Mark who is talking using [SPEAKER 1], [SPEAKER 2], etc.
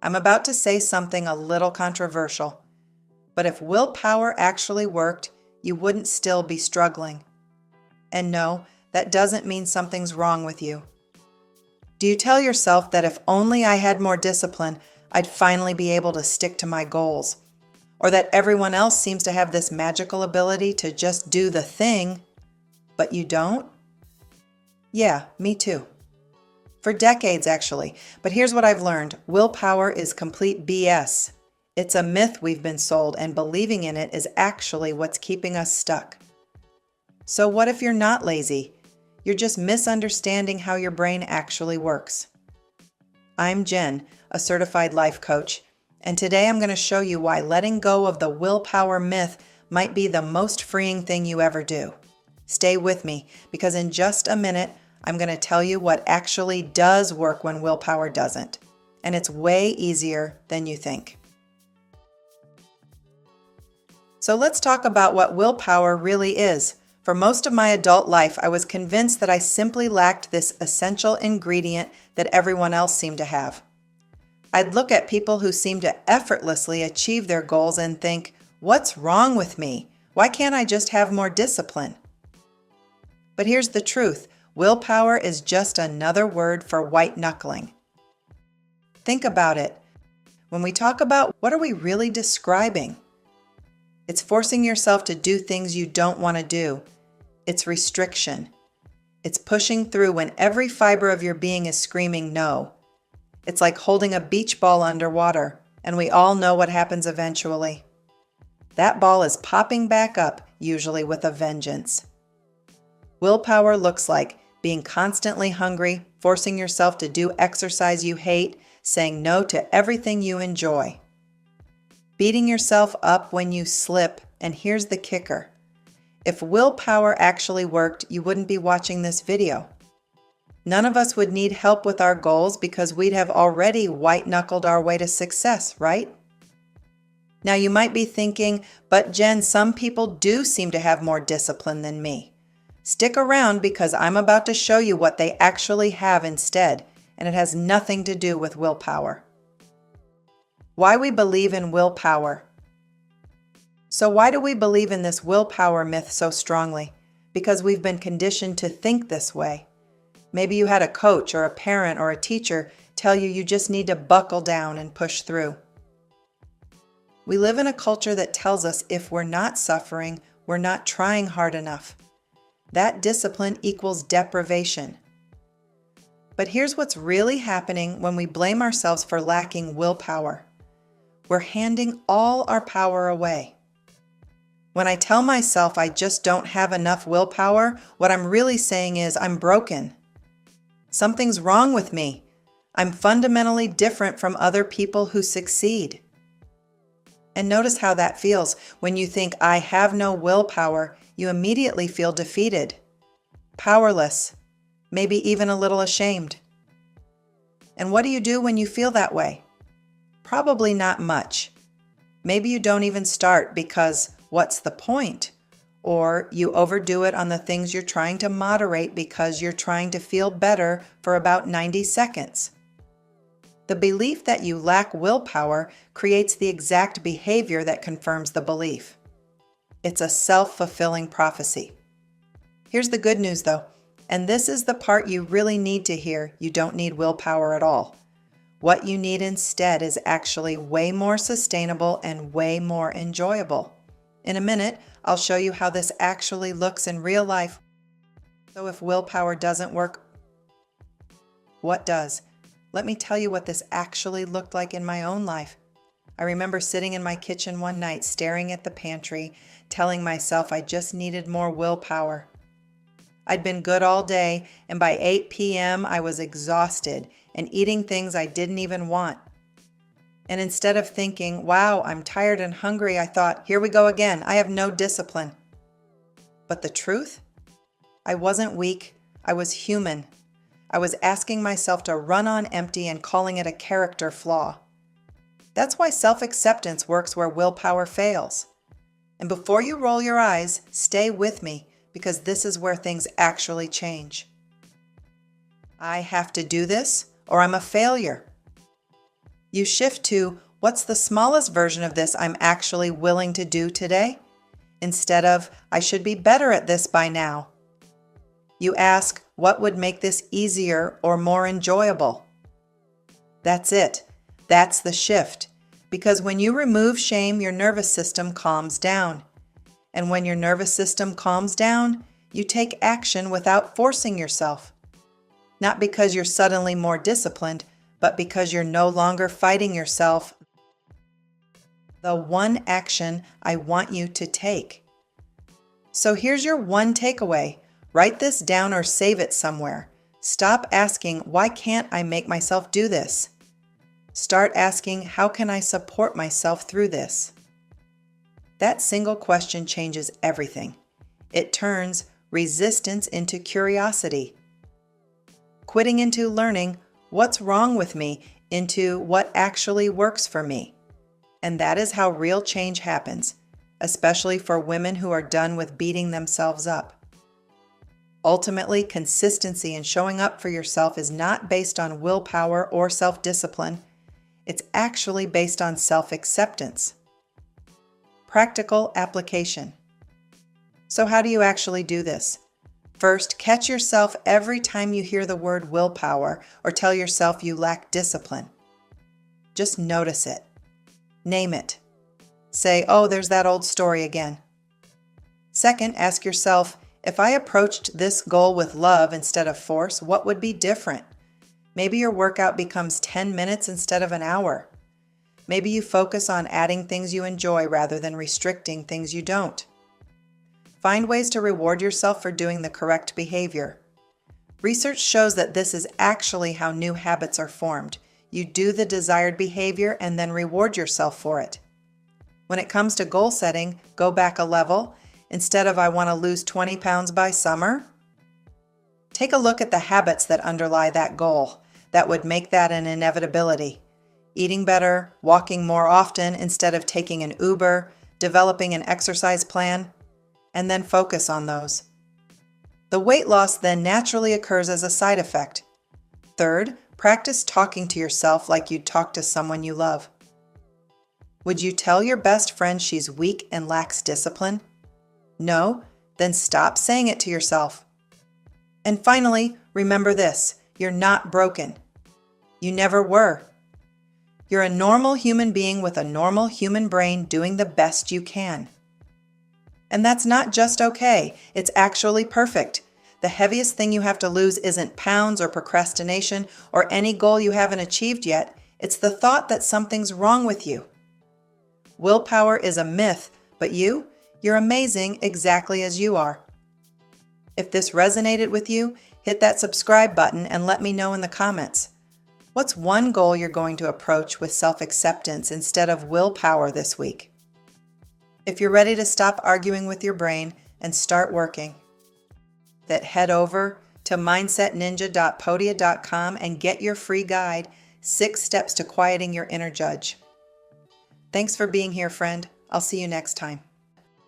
[SPEAKER 1] I'm about to say something a little controversial, but if willpower actually worked, you wouldn't still be struggling. And no, that doesn't mean something's wrong with you. Do you tell yourself that if only I had more discipline, I'd finally be able to stick to my goals? Or that everyone else seems to have this magical ability to just do the thing, but you don't? Yeah, me too. For decades, actually. But here's what I've learned. Willpower is complete BS. It's a myth we've been sold, and believing in it is actually what's keeping us stuck. So what if you're not lazy? You're just misunderstanding how your brain actually works. I'm Jen, a certified life coach, and today I'm going to show you why letting go of the willpower myth might be the most freeing thing you ever do. Stay with me, because in just a minute, I'm going to tell you what actually does work when willpower doesn't. And it's way easier than you think. So let's talk about what willpower really is. For most of my adult life, I was convinced that I simply lacked this essential ingredient that everyone else seemed to have. I'd look at people who seemed to effortlessly achieve their goals and think, what's wrong with me? Why can't I just have more discipline? But here's the truth. Willpower is just another word for white knuckling. Think about it. When we talk about what are we really describing? It's forcing yourself to do things you don't want to do. It's restriction. It's pushing through when every fiber of your being is screaming no. It's like holding a beach ball underwater, and we all know what happens eventually. That ball is popping back up, usually with a vengeance. Willpower looks like being constantly hungry, forcing yourself to do exercise you hate, saying no to everything you enjoy. Beating yourself up when you slip, and here's the kicker. If willpower actually worked, you wouldn't be watching this video. None of us would need help with our goals because we'd have already white-knuckled our way to success, right? Now you might be thinking, but Jen, some people do seem to have more discipline than me. Stick around because I'm about to show you what they actually have instead, and it has nothing to do with willpower. Why we believe in willpower. So why do we believe in this willpower myth so strongly? Because we've been conditioned to think this way. Maybe you had a coach or a parent or a teacher tell you you just need to buckle down and push through. We live in a culture that tells us if we're not suffering, we're not trying hard enough. That discipline equals deprivation. But here's what's really happening when we blame ourselves for lacking willpower. We're handing all our power away. When I tell myself I just don't have enough willpower, what I'm really saying is I'm broken. Something's wrong with me. I'm fundamentally different from other people who succeed. And notice how that feels. When you think I have no willpower, you immediately feel defeated, powerless, maybe even a little ashamed. And what do you do when you feel that way? Probably not much. Maybe you don't even start because what's the point? Or you overdo it on the things you're trying to moderate because you're trying to feel better for about 90 seconds. The belief that you lack willpower creates the exact behavior that confirms the belief. It's a self-fulfilling prophecy. Here's the good news though, and this is the part you really need to hear. You don't need willpower at all. What you need instead is actually way more sustainable and way more enjoyable. In a minute, I'll show you how this actually looks in real life. So if willpower doesn't work, what does? Let me tell you what this actually looked like in my own life. I remember sitting in my kitchen one night, staring at the pantry, telling myself I just needed more willpower. I'd been good all day, and by 8 p.m. I was exhausted and eating things I didn't even want. And instead of thinking, wow, I'm tired and hungry, I thought, here we go again. I have no discipline. But the truth? I wasn't weak. I was human. I was asking myself to run on empty and calling it a character flaw. That's why self-acceptance works where willpower fails. And before you roll your eyes, stay with me because this is where things actually change. I have to do this or I'm a failure. You shift to, what's the smallest version of this I'm actually willing to do today? Instead of, I should be better at this by now. You ask, what would make this easier or more enjoyable? That's it. That's the shift. Because when you remove shame, your nervous system calms down. And when your nervous system calms down, you take action without forcing yourself. Not because you're suddenly more disciplined, but because you're no longer fighting yourself. The one action I want you to take. So here's your one takeaway. Write this down or save it somewhere. Stop asking, why can't I make myself do this? Start asking, how can I support myself through this? That single question changes everything. It turns resistance into curiosity. Quitting into learning, what's wrong with me, into what actually works for me. And that is how real change happens, especially for women who are done with beating themselves up. Ultimately, consistency in showing up for yourself is not based on willpower or self-discipline. It's actually based on self-acceptance. Practical application. So how do you actually do this? First, catch yourself every time you hear the word willpower or tell yourself you lack discipline. Just notice it. Name it. Say, oh, there's that old story again. Second, ask yourself, if I approached this goal with love instead of force, what would be different? Maybe your workout becomes 10 minutes instead of an hour. Maybe you focus on adding things you enjoy rather than restricting things you don't. Find ways to reward yourself for doing the correct behavior. Research shows that this is actually how new habits are formed. You do the desired behavior and then reward yourself for it. When it comes to goal setting, go back a level. Instead of I want to lose 20 pounds by summer, take a look at the habits that underlie that goal that would make that an inevitability. Eating better, walking more often instead of taking an Uber, developing an exercise plan, and then focus on those. The weight loss then naturally occurs as a side effect. Third, practice talking to yourself like you'd talk to someone you love. Would you tell your best friend she's weak and lacks discipline? No? Then stop saying it to yourself. And finally, remember this, you're not broken. You never were. You're a normal human being with a normal human brain doing the best you can. And that's not just okay, it's actually perfect. The heaviest thing you have to lose isn't pounds or procrastination or any goal you haven't achieved yet. It's the thought that something's wrong with you. Willpower is a myth, but you're amazing exactly as you are. If this resonated with you, hit that subscribe button and let me know in the comments. What's one goal you're going to approach with self-acceptance instead of willpower this week? If you're ready to stop arguing with your brain and start working, head over to mindsetninja.podia.com and get your free guide, 6 Steps to Quieting Your Inner Judge. Thanks for being here, friend. I'll see you next time.